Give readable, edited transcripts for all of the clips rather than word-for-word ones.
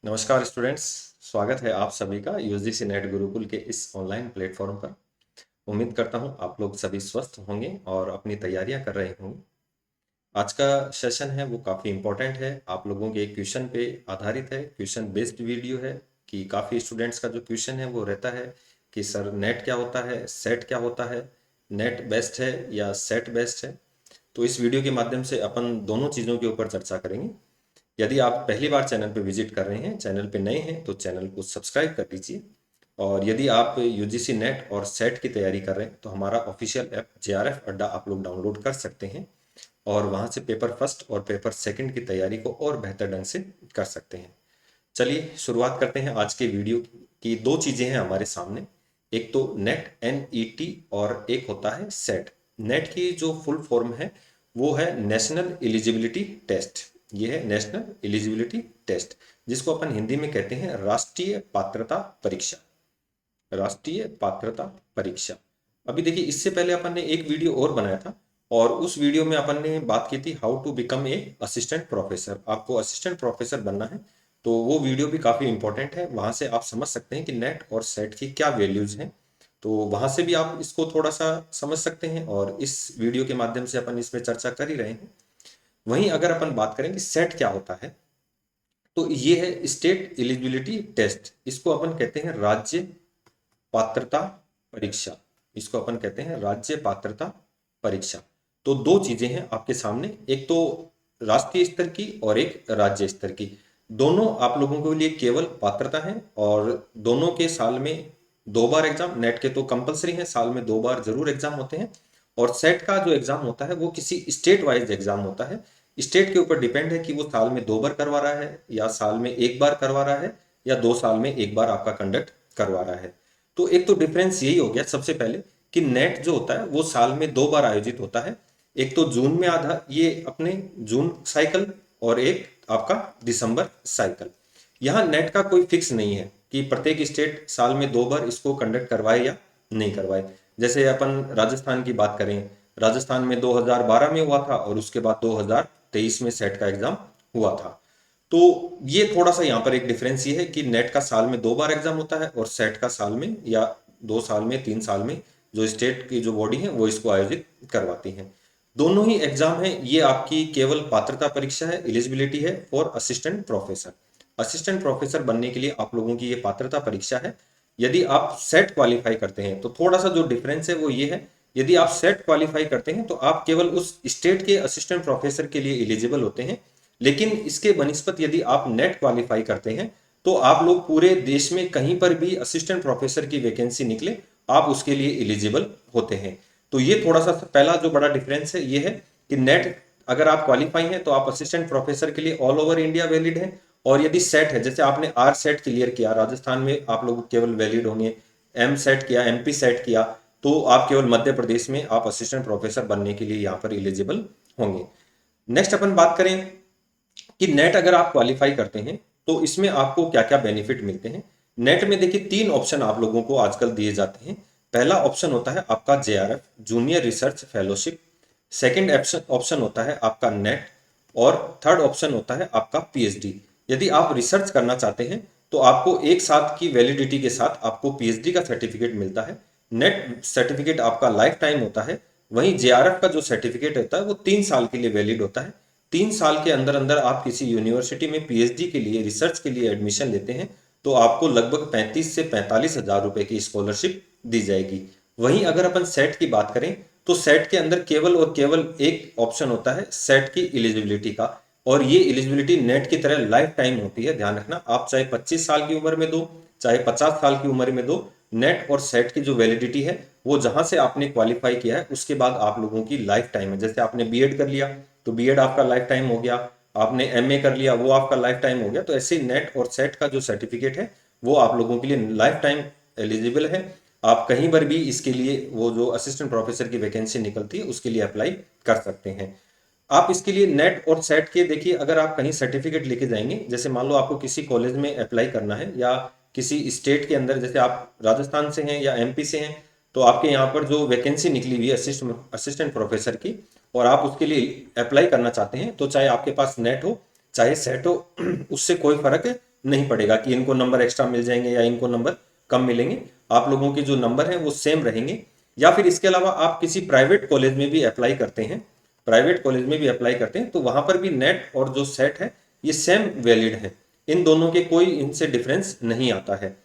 नमस्कार स्टूडेंट्स। स्वागत है आप सभी का यूजीसी नेट गुरुकुल के इस ऑनलाइन प्लेटफॉर्म पर। उम्मीद करता हूं आप लोग सभी स्वस्थ होंगे और अपनी तैयारियां कर रहे होंगे। आज का सेशन है वो काफ़ी इम्पोर्टेंट है, आप लोगों के क्वेश्चन पे आधारित है, क्वेश्चन बेस्ड वीडियो है। कि काफ़ी स्टूडेंट्स का जो क्वेश्चन है वो रहता है कि सर नेट क्या होता है, सेट क्या होता है, नेट बेस्ट है या सेट बेस्ट है। तो इस वीडियो के माध्यम से अपन दोनों चीज़ों के ऊपर चर्चा करेंगे। यदि आप पहली बार चैनल पर विजिट कर रहे हैं, चैनल पे नए हैं, तो चैनल को सब्सक्राइब कर लीजिए। और यदि आप यूजीसी नेट और सेट की तैयारी कर रहे हैं तो हमारा ऑफिशियल ऐप जेआरएफ अड्डा आप लोग डाउनलोड कर सकते हैं और वहां से पेपर फर्स्ट और पेपर सेकंड की तैयारी को और बेहतर ढंग से कर सकते हैं। चलिए शुरुआत करते हैं आज के वीडियो की। दो चीज़ें हैं हमारे सामने, एक तो नेट NET और एक होता है सेट। नेट की जो फुल फॉर्म है वो है नेशनल एलिजिबिलिटी टेस्ट। ये है नेशनल एलिजिबिलिटी टेस्ट, जिसको अपन हिंदी में कहते हैं राष्ट्रीय पात्रता परीक्षा। राष्ट्रीय पात्रता परीक्षा। अभी देखिए, इससे पहले अपन ने एक वीडियो और बनाया था और उस वीडियो में अपन ने बात की थी how to become a assistant professor. आपको असिस्टेंट प्रोफेसर बनना है तो वो वीडियो भी काफ़ी इंपॉर्टेंट है। वहां से आप समझ सकते हैं कि नेट और सेट की क्या वैल्यूज हैं, तो वहां से भी आप इसको थोड़ा सा समझ सकते हैं और इस वीडियो के माध्यम से अपन इसमें चर्चा कर ही रहे हैं। वहीं अगर अपन बात करें कि सेट क्या होता है, तो ये है स्टेट एलिजिबिलिटी टेस्ट। इसको अपन कहते हैं राज्य पात्रता परीक्षा। इसको अपन कहते हैं राज्य पात्रता परीक्षा। तो दो चीजें हैं आपके सामने, एक तो राष्ट्रीय स्तर की और एक राज्य स्तर की। दोनों आप लोगों के लिए केवल पात्रता है और दोनों के साल में दो बार एग्जाम। नेट के तो कंपलसरी है, साल में दो बार जरूर एग्जाम होते हैं। और सेट का जो एग्जाम होता है वो किसी स्टेट वाइज एग्जाम होता है। स्टेट के ऊपर डिपेंड है कि वो साल में दो बार करवा रहा है या साल में एक बार करवा रहा है या 2 साल में एक बार आपका कंडक्ट करवा रहा है। तो एक तो डिफरेंस यही हो गया सबसे पहले कि नेट जो होता है वो साल में दो बार आयोजित होता है। एक तो जून में आधा ये अपने जून साइकिल और एक आपका दिसंबर साइकिल। यहाँ नेट का कोई फिक्स नहीं है कि प्रत्येक स्टेट साल में दो बार इसको कंडक्ट करवाए या नहीं करवाए। जैसे अपन राजस्थान की बात करें, राजस्थान में 2012 में हुआ था और उसके बाद 2023 में सेट का एग्जाम हुआ था। तो ये थोड़ा सा यहाँ पर एक डिफरेंस ये है कि नेट का साल में दो बार एग्जाम होता है और सेट का साल में या 2 साल में 3 साल में जो स्टेट की जो बॉडी है वो इसको आयोजित करवाती है। दोनों ही एग्जाम है, ये आपकी केवल पात्रता परीक्षा है, एलिजिबिलिटी है for assistant professor. Assistant professor बनने के लिए आप लोगों की ये पात्रता परीक्षा है। यदि आप सेट क्वालिफाई करते हैं तो थोड़ा सा जो डिफरेंस है वो ये है, यदि आप सेट क्वालिफाई करते हैं तो आप केवल उस स्टेट के असिस्टेंट प्रोफेसर के लिए एलिजिबल होते हैं। लेकिन इसके बनिस्पत यदि आप नेट क्वालिफाई करते हैं तो आप लोग पूरे देश में कहीं पर भी असिस्टेंट प्रोफेसर की वैकेंसी निकले आप उसके लिए एलिजिबल होते हैं। तो ये थोड़ा सा पहला जो बड़ा डिफरेंस है ये है कि नेट अगर आप क्वालिफाई हैं तो आप असिस्टेंट प्रोफेसर के लिए ऑल ओवर इंडिया वैलिड है। और यदि सेट है, जैसे आपने आर सेट क्लियर किया, राजस्थान में आप लोग केवल वैलिड होंगे। एम सेट किया, MP सेट किया, तो आप केवल मध्य प्रदेश में आप असिस्टेंट प्रोफेसर बनने के लिए यहाँ पर एलिजिबल होंगे। नेक्स्ट अपन बात करें कि नेट अगर आप क्वालिफाई करते हैं तो इसमें आपको क्या क्या बेनिफिट मिलते हैं। नेट में देखिए 3 ऑप्शन आप लोगों को आजकल दिए जाते हैं। पहला ऑप्शन होता है आपका JRF, junior research fellowship. Second option होता है आपका नेट और थर्ड ऑप्शन होता है आपका PhD। यदि आप रिसर्च करना चाहते हैं तो आपको एक साथ की वैलिडिटी के साथ आपको PhD का सर्टिफिकेट मिलता है। नेट सर्टिफिकेट आपका लाइफ टाइम होता है। वहीं JRF का जो सर्टिफिकेट होता है वो 3 साल के लिए वैलिड होता है। 3 साल के अंदर अंदर आप किसी यूनिवर्सिटी में PhD के लिए, रिसर्च के लिए एडमिशन लेते हैं तो आपको लगभग 35 से 45 हजार रुपए की स्कॉलरशिप दी जाएगी। वहीं अगर अपन सेट की बात करें तो सेट के अंदर केवल और केवल एक ऑप्शन होता है सेट की एलिजिबिलिटी का, और ये एलिजिबिलिटी नेट की तरह लाइफ टाइम होती है। ध्यान रखना, आप चाहे 25 साल की उम्र में दो चाहे 50 साल की उम्र में दो, नेट और सेट की जो वैलिडिटी है वो जहां से आपने क्वालिफाई किया है उसके बाद आप लोगों की लाइफ टाइम है। जैसे आपने बीएड कर लिया तो बीएड आपका लाइफ टाइम हो गया, आपने एमए कर लिया वो आपका लाइफ टाइम हो गया। तो ऐसे नेट और सेट का जो सर्टिफिकेट है वो आप लोगों के लिए लाइफ टाइम एलिजिबल है। आप कहीं पर भी इसके लिए वो जो असिस्टेंट प्रोफेसर की वैकेंसी निकलती है उसके लिए अप्लाई कर सकते हैं। आप इसके लिए नेट और सेट के देखिए, अगर आप कहीं सर्टिफिकेट लेके जाएंगे, जैसे मान लो आपको किसी कॉलेज में अप्लाई करना है या किसी स्टेट के अंदर, जैसे आप राजस्थान से हैं या MP से हैं, तो आपके यहाँ पर जो वैकेंसी निकली हुई है असिस्टेंट प्रोफेसर की और आप उसके लिए अप्लाई करना चाहते हैं, तो चाहे आपके पास नेट हो चाहे सेट हो उससे कोई फर्क नहीं पड़ेगा कि इनको नंबर एक्स्ट्रा मिल जाएंगे या इनको नंबर कम मिलेंगे। आप लोगों के जो नंबर हैं वो सेम रहेंगे। या फिर इसके अलावा आप किसी प्राइवेट कॉलेज में भी अप्लाई करते हैं, प्राइवेट कॉलेज में भी अप्लाई करते हैं, तो वहां पर भी नेट और जो सेट है ये सेम वैलिड है। इन दोनों के कोई इनसे डिफरेंस नहीं आता है।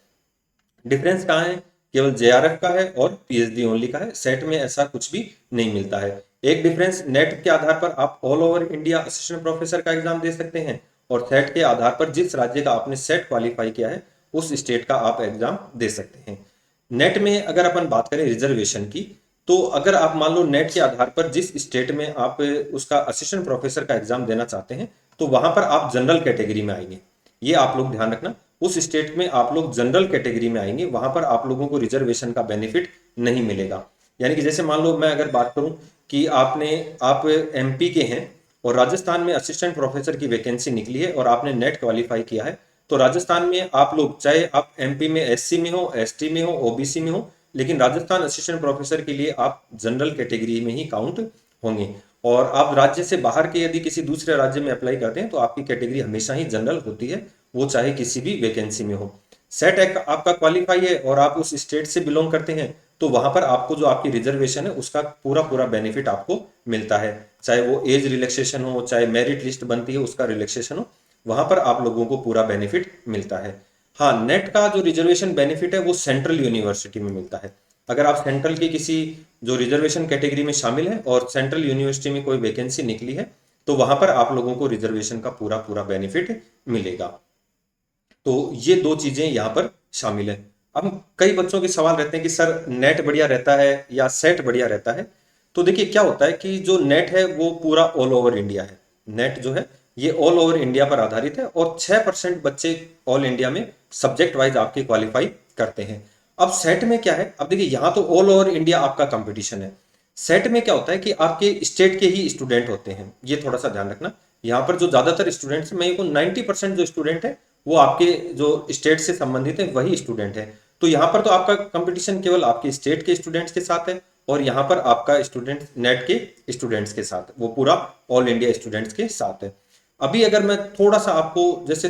डिफरेंस कहाँ है? केवल जेआरएफ का है और पीएचडी ओनली का है। सेट में ऐसा कुछ भी नहीं मिलता है। एक डिफरेंस, नेट के आधार पर आप all over India assistant professor का एग्जाम दे सकते हैं, और सेट के आधार पर जिस राज्य का आपने सेट क्वालिफाई किया है उस स्टेट का आप एग्जाम दे सकते हैं। नेट में अगर अपन बात करें रिजर्वेशन की, तो अगर आप मान लो नेट के आधार पर जिस स्टेट में आप उसका असिस्टेंट प्रोफेसर का एग्जाम देना चाहते हैं, तो वहां पर आप जनरल कैटेगरी में आएंगे। ये आप लोग ध्यान रखना, उस स्टेट में आप लोग जनरल कैटेगरी में आएंगे, वहां पर आप लोगों को रिजर्वेशन का बेनिफिट नहीं मिलेगा। यानी कि जैसे मान लो मैं अगर बात करूं कि आप एमपी के हैं और राजस्थान में असिस्टेंट प्रोफेसर की वैकेंसी निकली है और आपने नेट क्वालिफाई किया है, तो राजस्थान में आप लोग, चाहे आप एमपी में एससी में हो, एसटी में हो, ओबीसी में हो, लेकिन राजस्थान असिस्टेंट प्रोफेसर के लिए आप जनरल कैटेगरी में ही काउंट होंगे। और आप राज्य से बाहर के यदि किसी दूसरे राज्य में अप्लाई करते हैं तो आपकी कैटेगरी हमेशा ही जनरल होती है, वो चाहे किसी भी वैकेंसी में हो। सेट एक आपका क्वालिफाई है और आप उस स्टेट से बिलोंग करते हैं, तो वहां पर आपको जो आपकी रिजर्वेशन है उसका पूरा पूरा बेनिफिट आपको मिलता है। चाहे वो एज रिलैक्सेशन हो, चाहे मेरिट लिस्ट बनती है उसका रिलैक्सेशन हो, वहां पर आप लोगों को पूरा बेनिफिट मिलता है। हाँ, नेट का जो रिजर्वेशन बेनिफिट है वो सेंट्रल यूनिवर्सिटी में मिलता है। अगर आप सेंट्रल की किसी जो रिजर्वेशन कैटेगरी में शामिल है और सेंट्रल यूनिवर्सिटी में कोई वैकेंसी निकली है, तो वहां पर आप लोगों को रिजर्वेशन का पूरा पूरा बेनिफिट मिलेगा। तो ये दो चीजें यहाँ पर शामिल है। अब कई बच्चों के सवाल रहते हैं कि सर नेट बढ़िया रहता है या सेट बढ़िया रहता है। तो देखिए क्या होता है कि जो नेट है वो पूरा ऑल ओवर इंडिया है। नेट जो है ये ऑल ओवर इंडिया पर आधारित है और 6% बच्चे ऑल इंडिया में सब्जेक्ट वाइज आपके क्वालिफाई करते हैं। अब सेट में क्या है, अब देखिए यहाँ तो ऑल ओवर इंडिया आपका कंपटीशन है। सेट में क्या होता है कि आपके स्टेट के ही स्टूडेंट होते हैं, ये थोड़ा सा ध्यान रखना। यहाँ पर जो ज्यादातर स्टूडेंट्स, मैं ये कहूँ 90% जो स्टूडेंट है वो आपके जो स्टेट से संबंधित है वही स्टूडेंट है। तो यहाँ पर तो आपका कंपटीशन केवल आपके स्टेट के स्टूडेंट्स के साथ है, और यहाँ पर आपका स्टूडेंट नेट के स्टूडेंट्स के साथ, वो पूरा ऑल इंडिया स्टूडेंट्स के साथ है। अभी अगर मैं थोड़ा सा आपको, जैसे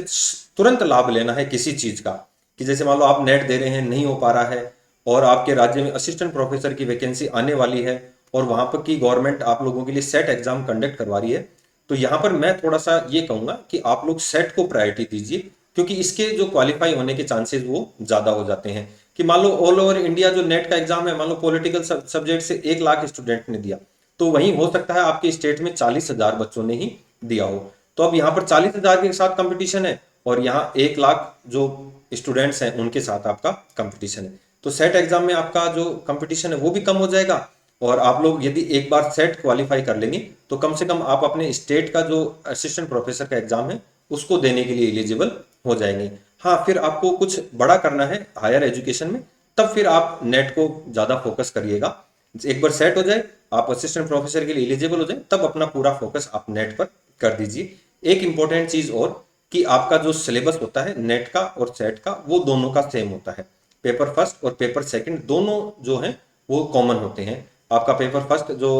तुरंत लाभ लेना है किसी चीज का, कि जैसे मान लो आप नेट दे रहे हैं, नहीं हो पा रहा है, और आपके राज्य में असिस्टेंट प्रोफेसर की वैकेंसी आने वाली है, और वहां पर की गवर्नमेंट आप लोगों के लिए सेट एग्जाम कंडक्ट करवा रही है, तो यहाँ पर मैं थोड़ा सा ये कहूंगा कि आप लोग सेट को प्रायोरिटी दीजिए, क्योंकि इसके जो क्वालिफाई होने के चांसेस वो ज्यादा हो जाते हैं। कि मान लो ऑल ओवर इंडिया जो नेट का एग्जाम है, मान लो पॉलिटिकल सब्जेक्ट से 1 लाख स्टूडेंट ने दिया, तो वहीं हो सकता है आपके स्टेट में 40,000 बच्चों ने ही दिया हो। तो अब यहाँ पर 40,000 के साथ कंपटीशन है, और यहाँ 1 लाख जो स्टूडेंट्स हैं उनके साथ आपका कंपटीशन है। तो सेट एग्जाम में आपका जो कंपटीशन है वो भी कम हो जाएगा, और आप लोग यदि एक बार सेट क्वालिफाई कर लेंगे तो कम से कम आप अपने स्टेट का जो असिस्टेंट प्रोफेसर का एग्जाम है उसको देने के लिए एलिजिबल हो जाएंगे। हाँ, फिर आपको कुछ बड़ा करना है हायर एजुकेशन में, तब फिर आप नेट को ज़्यादा फोकस करिएगा। एक बार सेट हो जाए, आप असिस्टेंट प्रोफेसर के लिए एलिजिबल हो जाए, तब अपना पूरा फोकस आप नेट पर कर दीजिए। एक इंपॉर्टेंट चीज़ और, कि आपका जो सिलेबस होता है नेट का और सेट का, वो दोनों का सेम होता है। पेपर फर्स्ट और पेपर सेकंड दोनों जो हैं वो कॉमन होते हैं। आपका पेपर फर्स्ट जो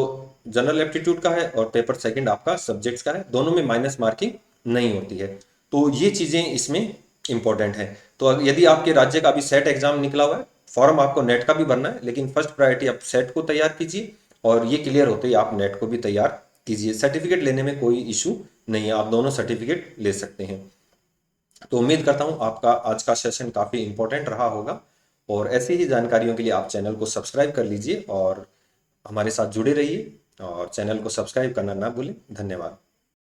जनरल एप्टीट्यूड का है और पेपर सेकंड आपका सब्जेक्ट्स का है, दोनों में माइनस मार्किंग नहीं होती है। तो ये चीज़ें इसमें इंपॉर्टेंट है। तो यदि आपके राज्य का अभी सेट एग्जाम निकला हुआ है, फॉर्म आपको नेट का भी भरना है, लेकिन फर्स्ट प्रायोरिटी आप सेट को तैयार कीजिए, और ये क्लियर होते ही आप नेट को भी तैयार कीजिए। सर्टिफिकेट लेने में कोई इशू नहीं है, आप दोनों सर्टिफिकेट ले सकते हैं। तो उम्मीद करता हूँ आपका आज का सेशन काफ़ी इंपॉर्टेंट रहा होगा, और ऐसी ही जानकारियों के लिए आप चैनल को सब्सक्राइब कर लीजिए और हमारे साथ जुड़े रहिए, और चैनल को सब्सक्राइब करना ना भूलें। धन्यवाद।